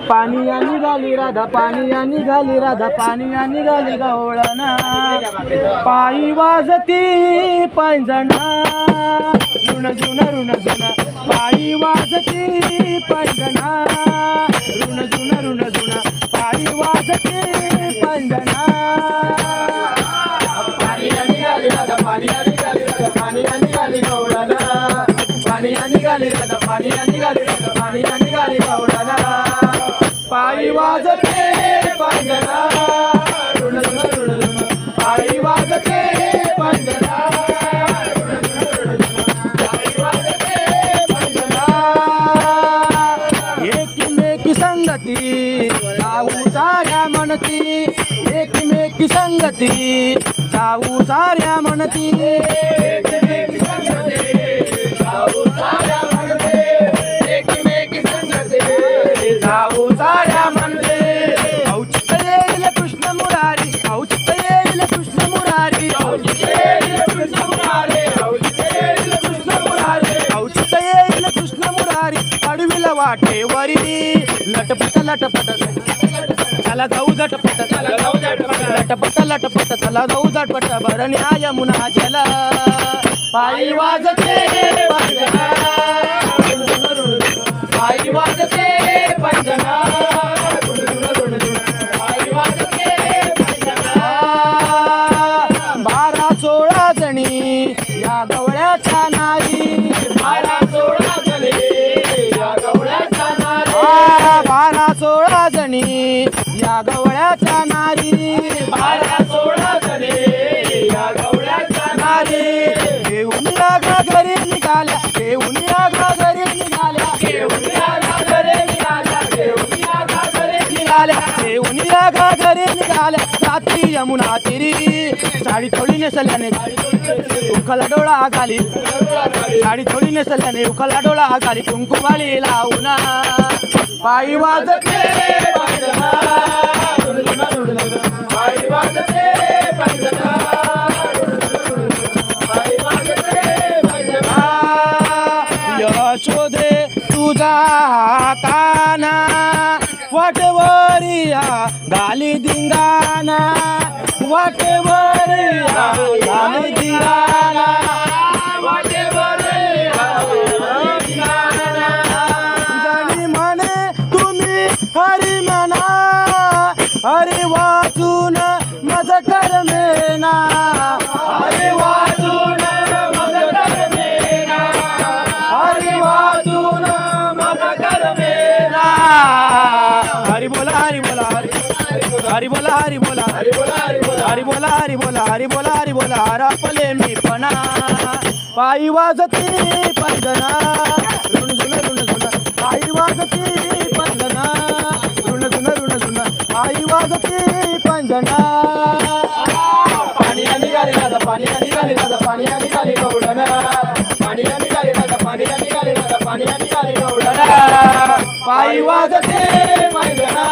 पाणी निघाली राधा पाणी निघाली राधा पाणी निघाली गवळणा पायी वाजती पैंजणा ऋण जुन ऋण जुन पायी वाजती पैंजणा ऋण जुन पायी वाजती पैंजणा पाणी निघाली राधा पाणी निघाली राधा पाणी निघाली गवळणा पाणी निघाली राधा पाणी निघाली राधा पाणी निघाली गवळणा पायी वाजते पैंजणा ऋण जुन पायी वाजते पैंजणा पायी वाजते पैंजणा एकमेकी संगती जाऊ साऱ्या म्हणती एकमेकी संगती जाऊ साऱ्या म्हणती एकमेकी संगती जाऊ साऱ्या म्हणते एकमेकी संगती जाऊ साऱ्या म्हणते औचित्य येईल कृष्ण मुरारी औचित्य येईल कृष्ण मुरारी औचित्य येईल कृष्ण मुरारी औचित्य येईल कृष्ण मुरारी औचित्य येईल कृष्ण मुरारी अडविला वाटेवरी लटपट लटपट चला जाऊ झटपट चला जाऊ झटपट लटपट चला जाऊ झटपट भरण्या यमुना जल पायी वाजते पैंजणा पायी वाजते पैंजणा पायी वाजते पैंजणा 12-16 जणी या गवळ्याच्या नारी 12-16 जणी या गवळ्याच्या नारी 12-16 जणी या गवळ्याच्या नारी 12-16 जणी या गवळ्याच्या नारी घेऊन रागा घरी निघाल्या घेऊन रागा घरी निघाल्या घेऊन रागा घरी निघाल्या घेऊन रागा घरी निघाल्या घेऊन रागा घरी निघाल्या रात्री यमुना तिरी साडी थोडी नेसल्याने उखला डोळा घाली साडी थोडी नेसल्याने उखला डोळा घाली कुंकुमाली लावून पायी वाजते पैंजणा पायी वाजते पैंजणा पायी वाजते पैंजणा यशोदे तुझा काना वाटेवरिया गाली धिंगाणा वाटेवरिया गाली धिंगाणा वाटेवरिया धिंगाणा जणी म्हणे तुम्ही हरी म्हणा हरी वाचून मज करमेना हरी वाचून मज करमेना हरी वाचून मज करमेना हरी बोला हरी बोला हरी बोला हरी बोला हरी बोला हरी बोला हरी बोला हरी बोला हरी बोला हरपले मी पणा पायी वाजते पैंजणा ऋण जुन पायी वाजते पैंजणा ऋण जुन पायी वाजते पैंजणा पाणी निघाली राधा पाणी निघाली राधा पाणी निघाली गवळणा पाणी निघाली राधा पाणी निघाली राधा पाणी निघाली गवळणा पायी वाजते पैंजणा